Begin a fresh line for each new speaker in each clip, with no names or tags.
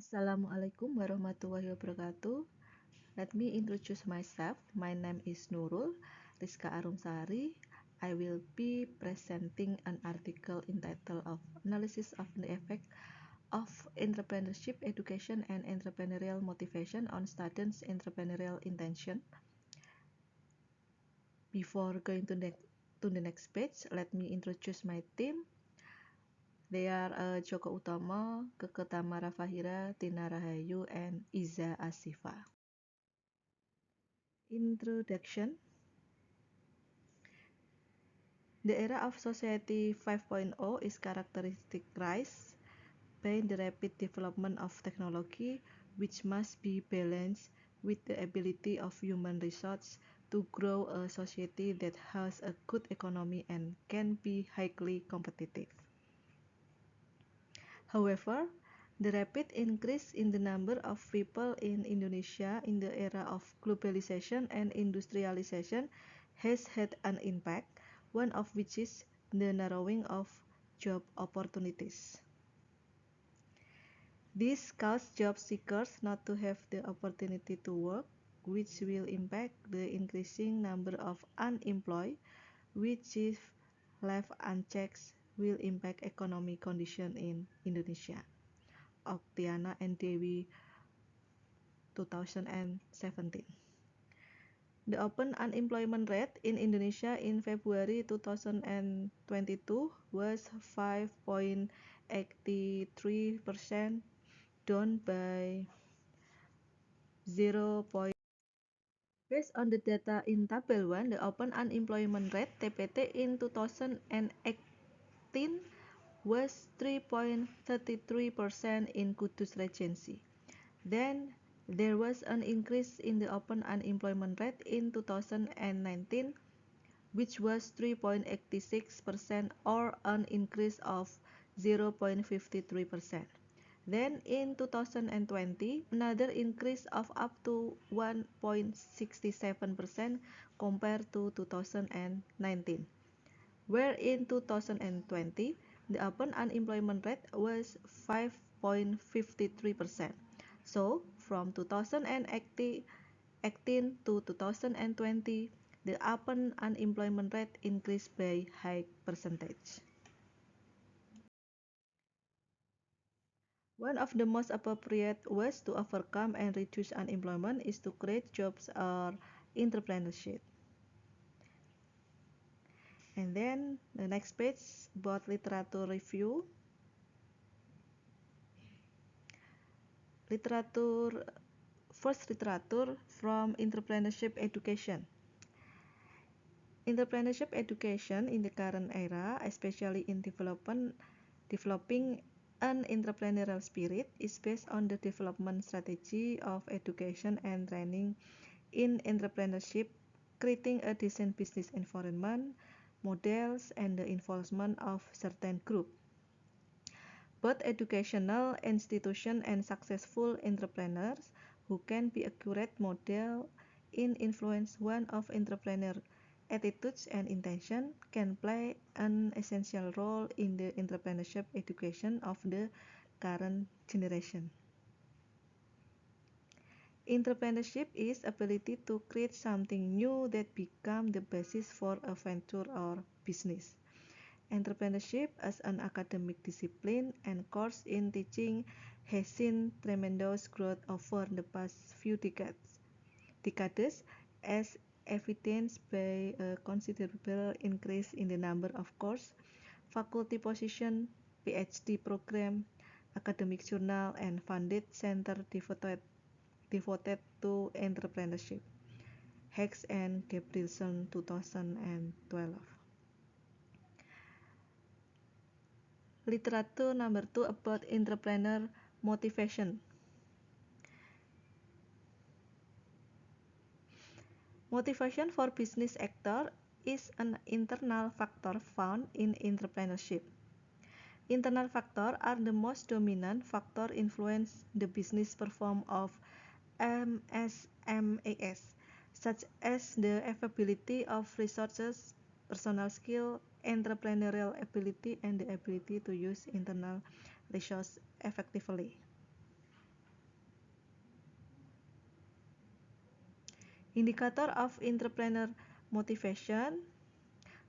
Assalamualaikum warahmatullahi wabarakatuh. Let me introduce myself. My name is Nurul Rizka Arumsari. I will be presenting an article entitled of Analysis of the Effect of Entrepreneurship Education and Entrepreneurial Motivation on Students' Entrepreneurial Intention. Before going to the next page, let me introduce my team. They are Joko Utomo, Keke Tamara Fahira, Tina Rahayu, and Iza Asifa. Introduction. The era of Society 5.0 is characterized by the rapid development of technology, which must be balanced with the ability of human resources to grow a society that has a good economy and can be highly competitive. However, the rapid increase in the number of people in Indonesia in the era of globalization and industrialization has had an impact, one of which is the narrowing of job opportunities. This causes job seekers not to have the opportunity to work, which will impact the increasing number of unemployed, which if left unchecked will impact economic condition in Indonesia. Oktiana and Dewi 2017. The open unemployment rate in Indonesia in February 2022 was 5.83%, down by 0. Based on the data in Table 1, the open unemployment rate (TPT) in 2018 was 3.33% in Kudus Regency. Then there was an increase in the open unemployment rate in 2019, which was 3.86% or an increase of 0.53%. Then in 2020, another increase of up to 1.67% compared to 2019, where in 2020, the open unemployment rate was 5.53%. So, from 2018 to 2020, the open unemployment rate increased by high percentage. One of the most appropriate ways to overcome and reduce unemployment is to create jobs or entrepreneurship. And then the next page about literature review. First literature from entrepreneurship education. Entrepreneurship education in the current era, especially in developing an entrepreneurial spirit, is based on the development strategy of education and training in entrepreneurship, creating a decent business environment, models, and the involvement of certain groups. Both educational institutions and successful entrepreneurs who can be accurate model in influence one of entrepreneur attitudes and intention can play an essential role in the entrepreneurship education of the current generation. Entrepreneurship is ability to create something new that become the basis for a venture or business. Entrepreneurship as an academic discipline and course in teaching has seen tremendous growth over the past few decades as evidenced by a considerable increase in the number of course, faculty position, PhD program, academic journal, and funded center devoted to entrepreneurship. Hicks and Gabrielson 2012. Literature number 2 about entrepreneur motivation. Motivation for business actor is an internal factor found in entrepreneurship. Internal factors are the most dominant factor influence the business performance of MSMEs, such as the availability of resources, personal skill, entrepreneurial ability, and the ability to use internal resources effectively. Indicator of entrepreneur motivation.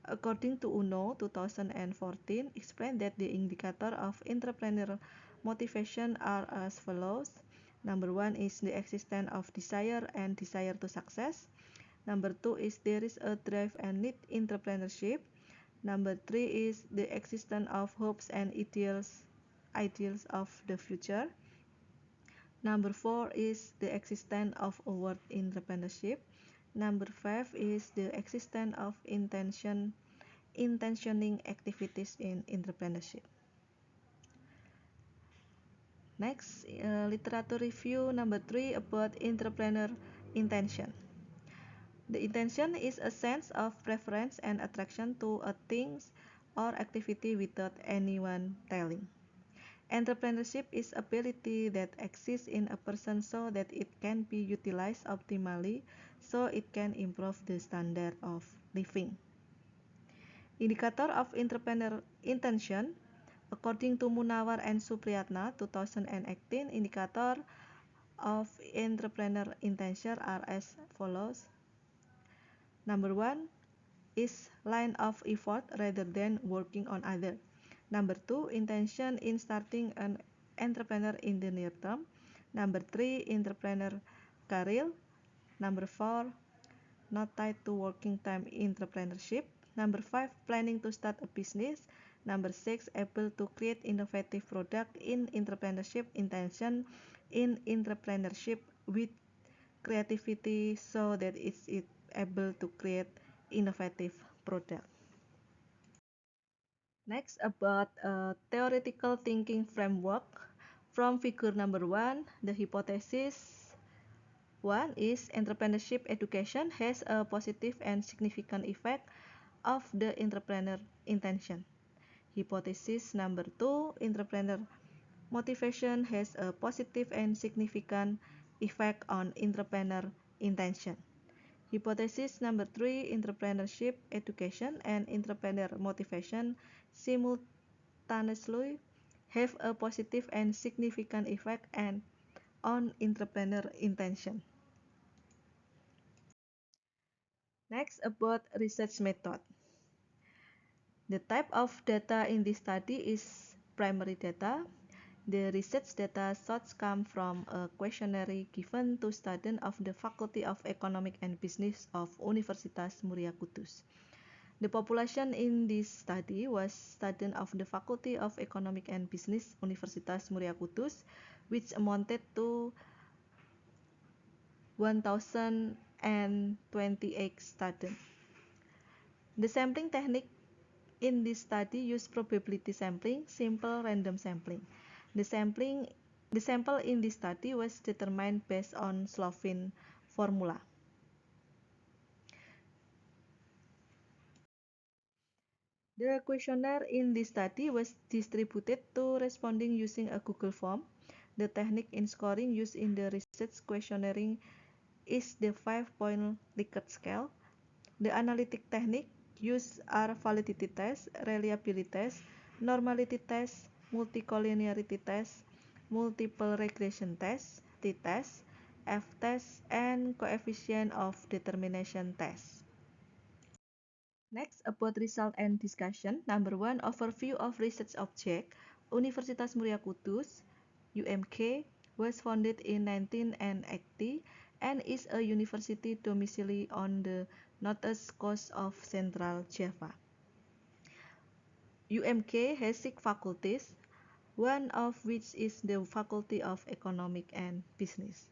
According to UNO 2014, explained that the indicator of entrepreneurial motivation are as follows. Number 1 is the existence of desire and desire to success. Number 2 is there is a drive and need entrepreneurship. Number 3 is the existence of hopes and ideals of the future. Number 4 is the existence of a word entrepreneurship. Number 5 is the existence of intentioning activities in entrepreneurship. Next, literature review number 3 about entrepreneur intention. The intention is a sense of preference and attraction to a thing or activity without anyone telling. Entrepreneurship is ability that exists in a person so that it can be utilized optimally so it can improve the standard of living. Indicator of entrepreneur intention. According to Munawar and Supriyatna 2018, indicator of entrepreneur intention are as follows. Number 1 is line of effort rather than working on other. Number 2, intention in starting an entrepreneur in the near term. Number 3, entrepreneur career. Number 4, not tied to working time entrepreneurship. Number 5, planning to start a business. Number 6, able to create innovative product in entrepreneurship. Intention in entrepreneurship with creativity so that it's able to create innovative product. Next, about a theoretical thinking framework. From figure number 1, the hypothesis 1 is entrepreneurship education has a positive and significant effect of the entrepreneur intention. Hypothesis number 2, entrepreneur motivation has a positive and significant effect on entrepreneur intention. Hypothesis number 3, entrepreneurship education and entrepreneur motivation simultaneously have a positive and significant effect on entrepreneur intention. Next, about research method. The type of data in this study is primary data. The research data should come from a questionnaire given to students of the Faculty of Economic and Business of Universitas Muria Kudus. The population in this study was students of the Faculty of Economic and Business Universitas Muria Kudus, which amounted to 1,028 students. The sampling technique in this study used probability sampling, simple random sampling. The sample in this study was determined based on Slovin formula. The questionnaire in this study was distributed to responding using a Google form. The technique in scoring used in the research questionnaire is the 5-point Likert scale. The analytic technique used are validity test, reliability test, normality test, multicollinearity test, multiple regression test, t-test, f-test, and coefficient of determination test. Next, about result and discussion. Number 1, overview of research object. Universitas Muria Kudus, UMK, was founded in 1980 and is a university domicile on the northeast coast of Central Java. UMK has 6 faculties, one of which is the Faculty of Economic and Business.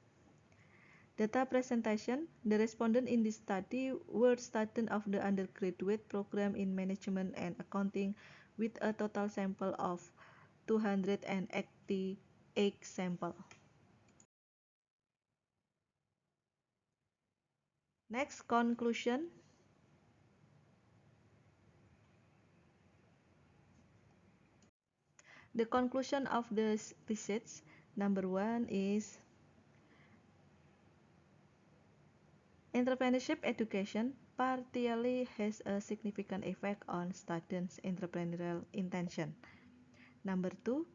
Data presentation. The respondents in this study were students of the undergraduate program in Management and Accounting with a total sample of 288 samples. Next, conclusion. The conclusion of the research, number 1 is entrepreneurship education partially has a significant effect on students' entrepreneurial intention. Number 2,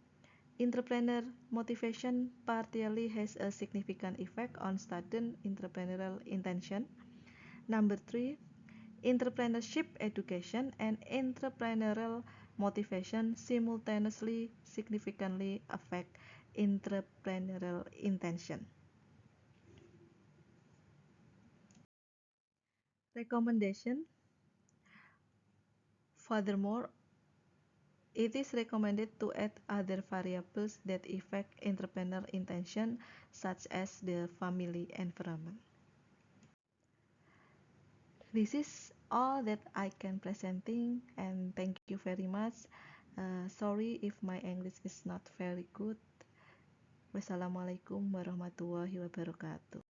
Entrepreneur motivation partially has a significant effect on student entrepreneurial intention. Number 3, entrepreneurship education and entrepreneurial motivation simultaneously significantly affect entrepreneurial intention. Recommendation. Furthermore, it is recommended to add other variables that affect entrepreneur intention, such as the family environment. This is all that I can presenting, and thank you very much. Sorry if my English is not very good. Wassalamualaikum warahmatullahi wabarakatuh.